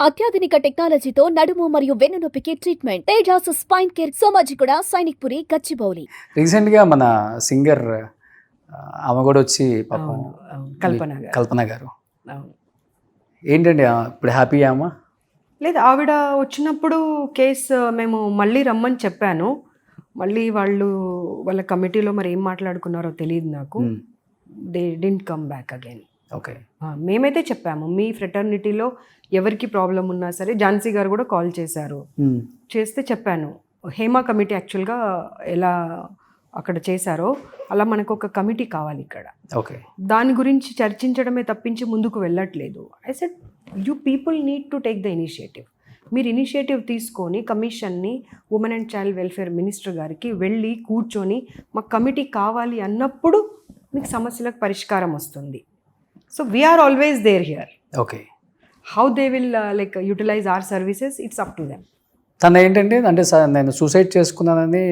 అత్యాధునిక టెక్నాలజీతో నడుము మరియు వెన్నునొప్పికి treatment. Tejas spine care, Somajiguda, Sainikpuri, Gachibowli. రీసెంట్గా మన సింగర్ ఆమె కూడా వచ్చి పాపం కల్పన గారు ఏంటండి ఇప్పుడు హ్యాపీ అమ్మా? లేదు, ఆవిడ వచ్చినప్పుడు కేసు మేము మళ్ళీ రమ్మని చెప్పాను. మళ్ళీ వాళ్ళ కమిటీలో మరి ఏం మాట్లాడుకున్నారో తెలియదు నాకు. They didn't come back again. Okay, మేమైతే చెప్పాము మీ ఫ్రెటర్నిటీలో ఎవరికి ప్రాబ్లం ఉన్నా సరే. ఝాన్సీ గారు కూడా కాల్ చేశారు. చేస్తే చెప్పాను హేమా కమిటీ యాక్చువల్గా ఎలా అక్కడ చేశారో అలా మనకు ఒక కమిటీ కావాలి ఇక్కడ. ఓకే, దాని గురించి చర్చించడమే తప్పించి ముందుకు వెళ్ళట్లేదు. I said you people need to take the initiative. మీరు ఇనిషియేటివ్ తీసుకొని కమిషన్ని women and child welfare minister గారికి వెళ్ళి కూర్చొని మాకు కమిటీ కావాలి అన్నప్పుడు మీకు సమస్యలకు పరిష్కారం వస్తుంది. So we are always there here. Okay, how they will like utilize our services it's up to them. తను ఏంటంటే అంటే నేను సూసైడ్ చేసుకున్నానని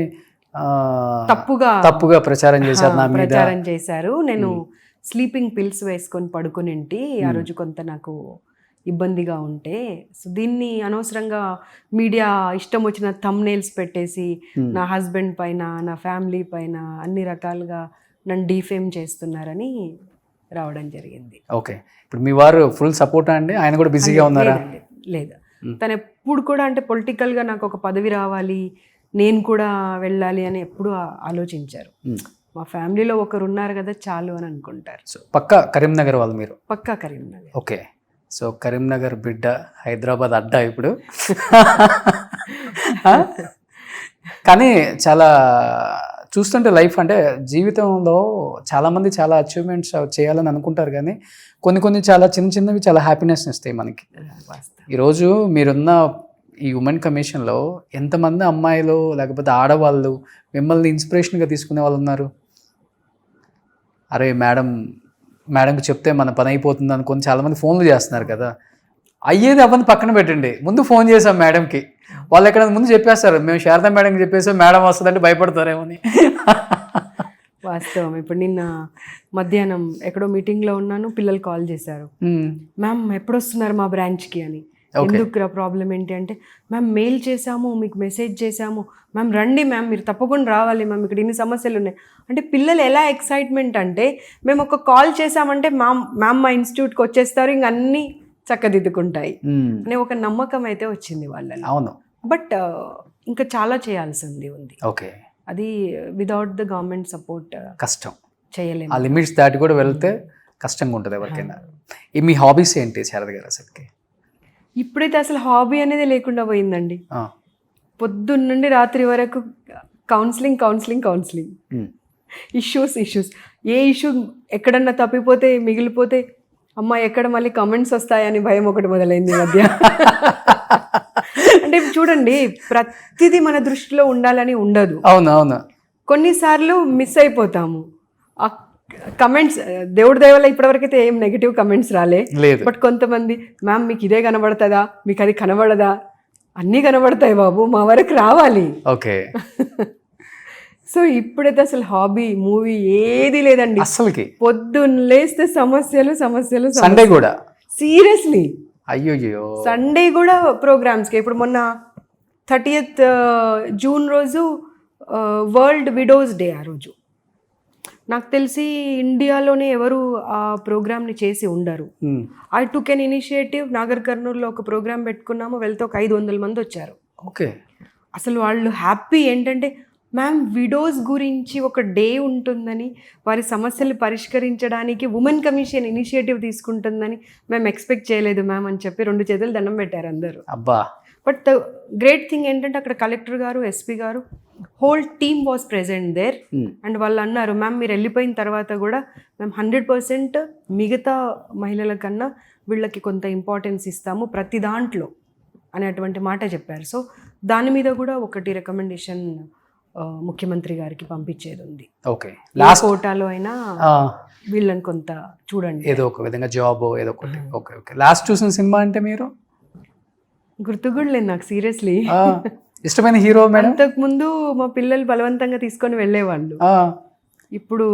తప్పుగా ప్రచారం చేశారు. నేను స్లీపింగ్ పిల్స్ వేసుకొని పడుకునింటి ఆ రోజు కొంత నాకు ఇబ్బందిగా ఉంటే. సో దీన్ని అనవసరంగా మీడియా ఇష్టం వచ్చిన థంబ్నెయిల్స్ పెట్టేసి నా హస్బెండ్ పైన, నా ఫ్యామిలీ పైన అన్ని రకాలుగా నన్ను డీఫేమ్ చేస్తున్నారని రావడం జరిగింది. ఓకే, ఇప్పుడు మీ వారు ఫుల్ సపోర్ట్ అండి? ఆయన కూడా బిజీగా ఉన్నారా? లేదు, తను ఎప్పుడు కూడా అంటే పొలిటికల్గా నాకు ఒక పదవి రావాలి, నేను కూడా వెళ్ళాలి అని ఎప్పుడు ఆలోచించారు. మా ఫ్యామిలీలో ఒకరు ఉన్నారు కదా చాలు అని అనుకుంటారు. సో పక్కా కరీంనగర్ వాళ్ళు మీరు? పక్కా కరీంనగర్. ఓకే, సో కరీంనగర్ బిడ్డ, హైదరాబాద్ అడ్డా ఇప్పుడు. కానీ చాలా చూస్తుంటే లైఫ్ అంటే జీవితంలో చాలామంది చాలా అచీవ్మెంట్స్ చేయాలని అనుకుంటారు, కానీ కొన్ని చాలా చిన్నవి చాలా హ్యాపీనెస్ ఇస్తాయి మనకి. ఈరోజు మీరున్న ఈ ఉమెన్ కమిషన్లో ఎంతమంది అమ్మాయిలు లేకపోతే ఆడవాళ్ళు మిమ్మల్ని ఇన్స్పిరేషన్గా తీసుకునే వాళ్ళు ఉన్నారు? అరే మేడంకి చెప్తే మన పని అయిపోతుంది అనుకొని చాలామంది ఫోన్లు చేస్తున్నారు కదా. అయ్యేది అవన్నీ పక్కన పెట్టండి, ముందు ఫోన్ చేసాం మేడంకి, వాళ్ళు ఎక్కడ ముందు చెప్పేస్తారు మేము శారదా మేడంకి చెప్పేసాం మేడం వస్తుందంటే భయపడతారేమో అని. వాస్తవం. ఇప్పుడు నిన్న మధ్యాహ్నం ఎక్కడో మీటింగ్లో ఉన్నాను, పిల్లలు కాల్ చేశారు, మ్యామ్ ఎప్పుడు వస్తున్నారు మా బ్రాంచ్కి అని. ఎందుకు ప్రాబ్లం ఏంటి అంటే, మ్యామ్ మెయిల్ చేసాము, మీకు మెసేజ్ చేసాము, మ్యామ్ రండి మ్యామ్, మీరు తప్పకుండా రావాలి మ్యామ్, ఇక్కడ ఇన్ని సమస్యలు ఉన్నాయి అంటే. పిల్లలు ఎలా ఎక్సైట్మెంట్ అంటే మేము ఒక కాల్ చేసామంటే మ్యామ్ మా ఇన్స్టిట్యూట్కి వచ్చేస్తారు, ఇంక అన్నీ చక్కదిద్దుకుంటాయి అనే ఒక నమ్మకం అయితే వచ్చింది వాళ్ళని. అవును, బట్ ఇంకా చాలా చేయాల్సింది ఉంది. ఓకే, అది వితౌట్ ద గవర్నమెంట్ సపోర్ట్ కష్టం, చేయలేము. ఆ లిమిట్స్ దాటి కూడా వెళ్తే కష్టంగా ఉంటుంది ఎవరికైనా. మీ హాబీస్ ఏంటి శారద గారు అసలుకి? ఇప్పుడైతే అసలు హాబీ అనేది లేకుండా పోయిందండి. పొద్దున్న నుండి రాత్రి వరకు కౌన్సిలింగ్ ఇష్యూస్. ఏ ఇష్యూ ఎక్కడన్నా తప్పిపోతే మిగిలిపోతే అమ్మ ఎక్కడ మళ్ళీ కమెంట్స్ వస్తాయని భయం ఒకటి మొదలైంది మధ్య. అంటే చూడండి, ప్రతిదీ మన దృష్టిలో ఉండాలని ఉండదు. అవును, కొన్నిసార్లు మిస్ అయిపోతాము. ఆ కమెంట్స్ దేవుడి దయవల్ల ఇప్పటివరకైతే ఏం నెగిటివ్ కమెంట్స్ రాలేదు. బట్ కొంతమంది మ్యామ్ మీకు ఇదే కనబడుతుందా, మీకు అది కనబడదా? అన్నీ కనబడతాయి బాబు, మా వరకు రావాలి. ఓకే. సో ఇప్పుడైతే అసలు హాబీ మూవీ ఏది లేదండి అసలుకి. పొద్దున్న లేస్తే సమస్యలు. సండే కూడా సీరియస్లీ, అయ్యో సండే కూడా ప్రోగ్రామ్స్కి. ఇప్పుడు మొన్న 30th జూన్ రోజు వరల్డ్ విడోస్ డే. ఆ రోజు నాకు తెలిసి ఇండియాలోనే ఎవరు ఆ ప్రోగ్రామ్ని చేసి ఉండరు. I took an initiative. Nagar కర్నూలులో ఒక ప్రోగ్రామ్ పెట్టుకున్నాము, వెళ్తే ఒక 500 మంది వచ్చారు. ఓకే, అసలు వాళ్ళు హ్యాపీ ఏంటంటే మ్యామ్ విడోస్ గురించి ఒక డే ఉంటుందని, వారి సమస్యలు పరిష్కరించడానికి ఉమెన్ కమిషన్ ఇనిషియేటివ్ తీసుకుంటుందని మేము ఎక్స్పెక్ట్ చేయలేదు మ్యామ్ అని చెప్పి 2 చేతులు దండం పెట్టారు అందరూ. అబ్బా. బట్ ద గ్రేట్ థింగ్ ఏంటంటే అక్కడ కలెక్టర్ గారు, ఎస్పీ గారు, whole team was present there. And వాళ్ళు అన్నారు మ్యామ్ మీరు వెళ్ళిపోయిన తర్వాత కూడా మేము 100% మిగతా మహిళల కన్నా వీళ్ళకి కొంత ఇంపార్టెన్స్ ఇస్తాము ప్రతి దాంట్లో అనేటువంటి మాట చెప్పారు. సో దాని మీద కూడా ఒకటి రికమెండేషన్ ముఖ్యమంత్రి గారికి పంపించేది ఉంది. ఓకే, లాస్ట్ కోటాలో అయినా వీళ్ళని కొంత చూడండి, ఏదో ఒక విధంగా జాబ్ ఏదో ఒకటి. ఓకే, లాస్ట్ చూసిన సినిమా అంటే మీరు? గుర్తుగా లేదు నాకు సీరియస్లీ. ఇష్టమైన హీరో మేడం? అంతకు ముందు మా పిల్లలు బలవంతంగా తీసుకొని వెళ్ళేవాళ్ళు. ఇప్పుడు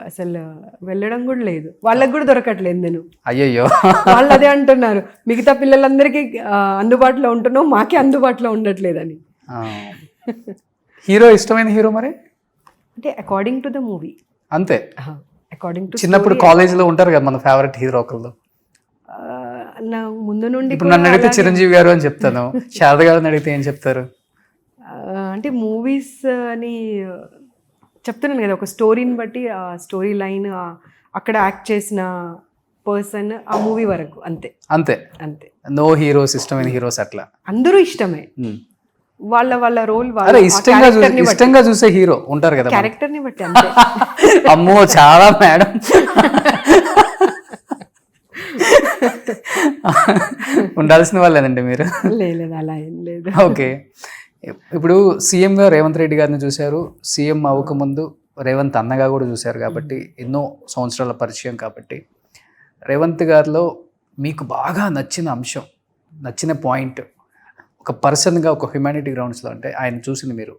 అసలు వెళ్ళడం కూడా లేదు, వాళ్ళకి కూడా దొరకట్లేదు. నేను అయ్యయ్యో. వాళ్ళు అదే అంటున్నారు, మిగతా పిల్లలందరికీ అందుబాటులో ఉంటున్నావు, మాకే అందుబాటులో ఉండట్లేదని. హీరో ఇష్టమైన హీరో మరి? అంటే అకార్డింగ్ టు ద మూవీ అంతే. అకార్డింగ్ టు చిన్నప్పుడు కాలేజీలో ఉంటారు కదా మన ఫేవరెట్ హీరో ఒకళ్ళు. నా ముందు నుండి ఇప్పుడు నన్ను అడిగితే చిరంజీవి గారు అని చెప్తాను, శారద గారిని అడిగితే ఏం చెప్తారు? అంటే మూవీస్ అని చెప్తున్నాను కదా, ఒక స్టోరీని బట్టి ఆ స్టోరీ లైన్, అక్కడ యాక్ట్ చేసిన పర్సన్, ఆ మూవీ వరకు అంతే అంతే అంతే. నో హీరోస్, ఇష్టమైన హీరోస్ అట్లా? అందరూ ఇష్టమే, వాళ్ళ వాళ్ళ రోల్ అరే ఇష్టంగా చూసే హీరో ఉంటారు కదా, క్యారెక్టర్ ని బట్టి అంతే. అమ్మో చాలా మేడం. ఉండాల్సిన వాళ్ళేనండి మీరు. లేదు అలా ఏం లేదు. ఓకే, ఇప్పుడు సీఎంగా రేవంత్ రెడ్డి గారిని చూశారు, సీఎం అవ్వకముందు రేవంత్ అన్నగా కూడా చూశారు కాబట్టి ఎన్నో సంవత్సరాల పరిచయం కాబట్టి, రేవంత్ గారిలో మీకు బాగా నచ్చిన అంశం, నచ్చిన పాయింట్, ఒక పర్సన్గా, ఒక హ్యుమానిటీ గ్రౌండ్స్లో అంటే ఆయన చూసింది మీరు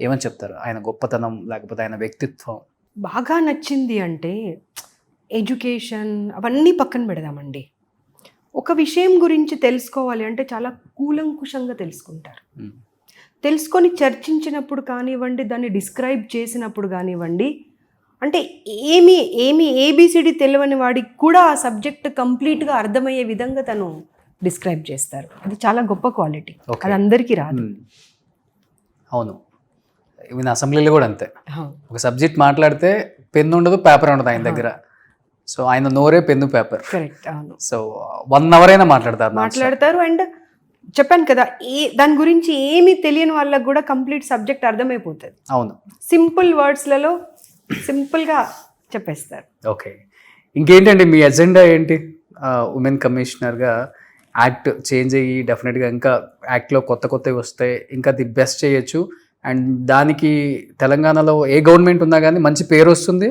ఏమని చెప్తారు? ఆయన గొప్పతనం లేకపోతే ఆయన వ్యక్తిత్వం బాగా నచ్చింది అంటే ఎడ్యుకేషన్ అవన్నీ పక్కన పెడదామండి. ఒక విషయం గురించి తెలుసుకోవాలి అంటే చాలా కూలంకుషంగా తెలుసుకుంటారు. తెలుసుకొని చర్చించినప్పుడు కానివ్వండి, దాన్ని డిస్క్రైబ్ చేసినప్పుడు కానివ్వండి, అంటే ఏమి ఏబిసిడి తెలియని వాడికి కూడా ఆ సబ్జెక్ట్ కంప్లీట్గా అర్థమయ్యే విధంగా తను డిస్క్రైబ్ చేస్తారు. అది చాలా గొప్ప క్వాలిటీ, అది అందరికీ రాదు. అవును, ఈవెన్ అసెంబ్లీలో కూడా అంతే. ఒక సబ్జెక్ట్ మాట్లాడితే పెన్ను ఉండదు, పేపర్ ఉండదు ఆయన దగ్గర. సో ఆయన నోరే పెన్ను పేపర్. కరెక్ట్, అవును. సో 1 hour అయినా మాట్లాడతారు. అండ్ చెప్పాను కదా, దాని గురించి ఏమీ తెలియని వాళ్ళకు కూడా కంప్లీట్ సబ్జెక్ట్ అర్థమైపోతుంది. అవును, సింపుల్ వర్డ్స్లలో సింపుల్గా చెప్పేస్తారు. ఓకే, ఇంకేంటండి మీ ఎజెండా ఏంటి? ఉమెన్ కమిషనర్గా యాక్ట్ చేంజ్ అయ్యి డెఫినెట్గా ఇంకా యాక్ట్లో కొత్తవి వస్తాయి, ఇంకా ది బెస్ట్ చేయొచ్చు. అండ్ దానికి తెలంగాణలో ఏ గవర్నమెంట్ ఉన్నా కానీ మంచి పేరు వస్తుంది,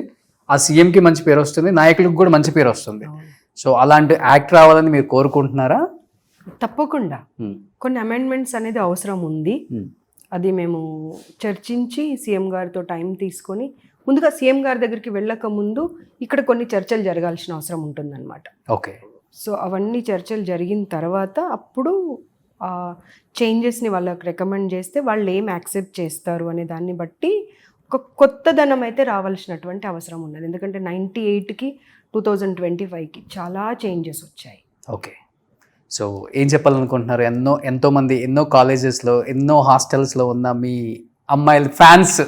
ఆ సీఎంకి మంచి పేరు వస్తుంది, నాయకులకు కూడా మంచి పేరు వస్తుంది. సో అలాంటి యాక్ట్ రావాలని మీరు కోరుకుంటున్నారా? తప్పకుండా. కొన్ని అమెండ్మెంట్స్ అనేది అవసరం ఉంది. అది మేము చర్చించి సీఎం గారితో టైం తీసుకొని, ముందుగా సీఎం గారి దగ్గరికి వెళ్ళక ముందు ఇక్కడ కొన్ని చర్చలు జరగాల్సిన అవసరం ఉంటుందన్నమాట. ఓకే, సో అవన్నీ చర్చలు జరిగిన తర్వాత అప్పుడు చేంజెస్ని వాళ్ళకి రికమెండ్ చేస్తే వాళ్ళు ఏం యాక్సెప్ట్ చేస్తారు అనే దాన్ని బట్టి ఒక కొత్తదనం అయితే రావాల్సినటువంటి అవసరం ఉన్నది. ఎందుకంటే 98కి 2025కి చాలా చేంజెస్ వచ్చాయి. ఓకే, సో ఏం చెప్పాలనుకుంటున్నారు? ఎంతోమంది ఎన్నో కాలేజెస్లో, ఎన్నో హాస్టల్స్లో ఉన్న మీ అమ్మాయిల ఫ్యాన్స్,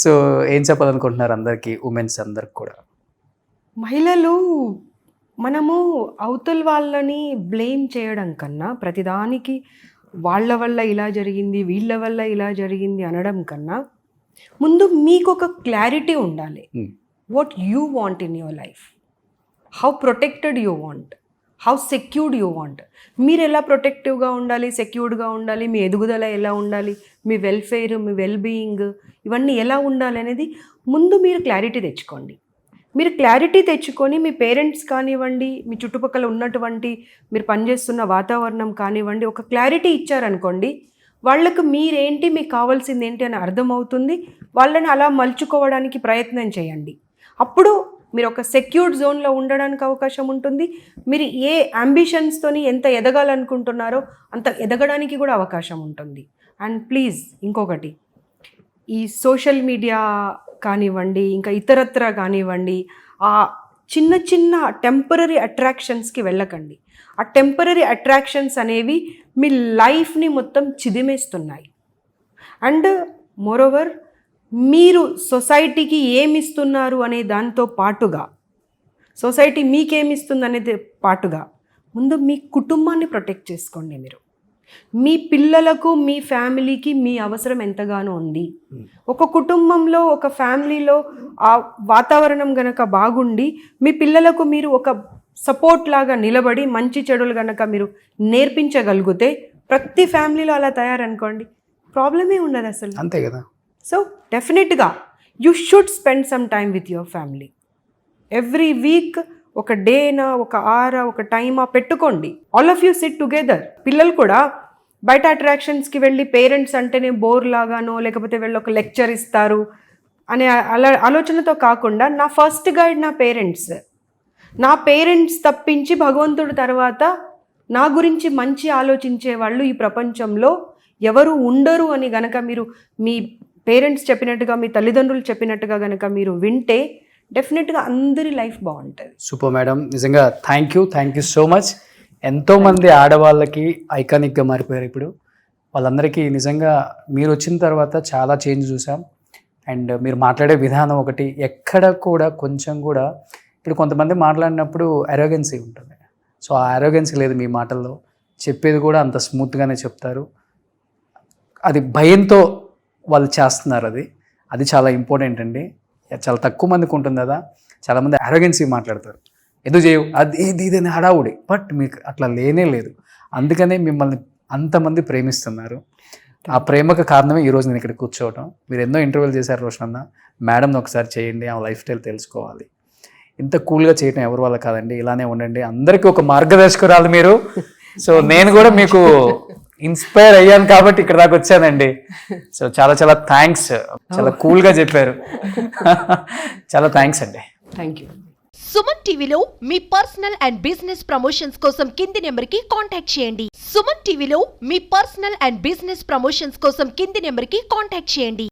సో ఏం చెప్పాలనుకుంటున్నారు అందరికీ, ఉమెన్స్ అందరికి కూడా? మహిళలు, మనము అవతల వాళ్ళని బ్లేమ్ చేయడం కన్నా, ప్రతిదానికి వాళ్ళ వల్ల ఇలా జరిగింది, వీళ్ళ వల్ల ఇలా జరిగింది అనడం కన్నా, ముందు మీకు ఒక క్లారిటీ ఉండాలి. What you want in your life, how protected you want, how secured you want. మీరు ఎలా ప్రొటెక్టివ్గా ఉండాలి, సెక్యూర్డ్గా ఉండాలి, మీ ఎదుగుదల ఎలా ఉండాలి, మీ వెల్ఫేర్, మీ వెల్బీయింగ్, ఇవన్నీ ఎలా ఉండాలి అనేది ముందు మీరు క్లారిటీ తెచ్చుకోండి. మీరు క్లారిటీ తెచ్చుకొని మీ పేరెంట్స్ కానివ్వండి, మీ చుట్టుపక్కల ఉన్నటువంటి మీరు పనిచేస్తున్న వాతావరణం కానివ్వండి, ఒక క్లారిటీ ఇచ్చారనుకోండి, వాళ్ళకు మీరేంటి, మీకు కావాల్సింది ఏంటి అని అర్థమవుతుంది. వాళ్ళని అలా మలుచుకోవడానికి ప్రయత్నం చేయండి. అప్పుడు మీరు ఒక సెక్యూర్డ్ జోన్లో ఉండడానికి అవకాశం ఉంటుంది. మీరు ఏ అంబిషన్స్తోని ఎంత ఎదగాలనుకుంటున్నారో అంత ఎదగడానికి కూడా అవకాశం ఉంటుంది. అండ్ ప్లీజ్ ఇంకొకటి, ఈ సోషల్ మీడియా కానివ్వండి, ఇంకా ఇతరత్ర కానివ్వండి, ఆ చిన్న చిన్న టెంపరరీ అట్రాక్షన్స్కి వెళ్ళకండి. ఆ టెంపరరీ అట్రాక్షన్స్ అనేవి మీ లైఫ్ని మొత్తం చిదిమేస్తున్నాయి. అండ్ మోరోవర్, మీరు సొసైటీకి ఏమిస్తున్నారు అనే దాంతో పాటుగా, సొసైటీ మీకేమిస్తుంది అనేది పాటుగా, ముందు మీ కుటుంబాన్ని ప్రొటెక్ట్ చేసుకోండి. మీరు మీ పిల్లలకు, మీ ఫ్యామిలీకి మీ అవసరం ఎంతగానో ఉంది. ఒక కుటుంబంలో, ఒక ఫ్యామిలీలో ఆ వాతావరణం గనక బాగుండి, మీ పిల్లలకు మీరు ఒక సపోర్ట్ లాగా నిలబడి మంచి చెడులు గనక మీరు నేర్పించగలిగితే, ప్రతి ఫ్యామిలీలో అలా తయారనుకోండి, ప్రాబ్లమే ఉండదు అసలు. అంతే కదా. సో డెఫినెట్గా you should spend some time with your family. Every week ఒక డేనా, ఒక ఆరా, ఒక టైమా పెట్టుకోండి. All of you SIT together. పిల్లలు కూడా బయట అట్రాక్షన్స్కి వెళ్ళి పేరెంట్స్ అంటేనే బోర్ లాగానో, లేకపోతే వెళ్ళి ఒక లెక్చర్ ఇస్తారు, అనే ఆలోచనతో కాకుండా నా ఫస్ట్ గైడ్ నా పేరెంట్స్ తప్పించి భగవంతుడి తర్వాత నా గురించి మంచి ఆలోచించే వాళ్ళు ఈ ప్రపంచంలో ఎవరు ఉండరు అని గనక మీరు మీ పేరెంట్స్ చెప్పినట్టుగా మీ తల్లిదండ్రులు చెప్పినట్టుగా గనక మీరు వింటే డెఫినెట్గా అందరి లైఫ్ బాగుంటుంది. సూపర్ మేడం, నిజంగా థ్యాంక్ యూ సో మచ్. ఎంతోమంది ఆడవాళ్ళకి ఐకానిక్గా మారిపోయారు ఇప్పుడు. వాళ్ళందరికీ నిజంగా మీరు వచ్చిన తర్వాత చాలా చేంజ్ చూసాం. అండ్ మీరు మాట్లాడే విధానం ఒకటి, ఎక్కడ కూడా కొంచెం కూడా ఇప్పుడు కొంతమంది మాట్లాడినప్పుడు అరోగెన్సీ ఉంటుంది. సో ఆ అరోగెన్సీ లేదు మీ మాటల్లో. చెప్పేది కూడా అంత స్మూత్గానే చెప్తారు. అది భయంతో వాళ్ళు చేస్తున్నారు. అది చాలా ఇంపార్టెంట్ అండి. చాలా తక్కువ మందికి ఉంటుంది కదా. చాలామంది అరోగెన్సీ మాట్లాడతారు, ఎందుకు చేయవు అది ఇదని హడావుడి. బట్ మీకు అట్లా లేనే లేదు. అందుకనే మిమ్మల్ని అంతమంది ప్రేమిస్తున్నారు. ఆ ప్రేమకు కారణమే ఈరోజు నేను ఇక్కడ కూర్చోవటం. మీరు ఎన్నో ఇంటర్వ్యూలు చేశారు రోషన్ అన్న. మేడంని ఒకసారి చేయండి, ఆ లైఫ్ స్టైల్ తెలుసుకోవాలి. ఇంత కూల్గా చేయటం ఎవరి వల్ల కాదండి. ఇలానే ఉండండి, అందరికీ ఒక మార్గదర్శకురాలు మీరు. సో నేను కూడా మీకు ఇన్స్పైర్ అయ్యాను కాబట్టి ఇక్కడ దాకా వచ్చానండి. సో చాలా థ్యాంక్స్. చాలా కూల్గా చెప్పారు. చాలా థ్యాంక్స్ అండి. Thank you. సుమన్ టీవీలో మీ పర్సనల్ అండ్ బిజినెస్ ప్రమోషన్స్ కోసం కింది నెంబర్కి కాంటాక్ట్ చేయండి. సుమన్ టీవీలో మీ పర్సనల్ అండ్ బిజినెస్ ప్రమోషన్స్ కోసం కింది నెంబర్కి కాంటాక్ట్ చేయండి.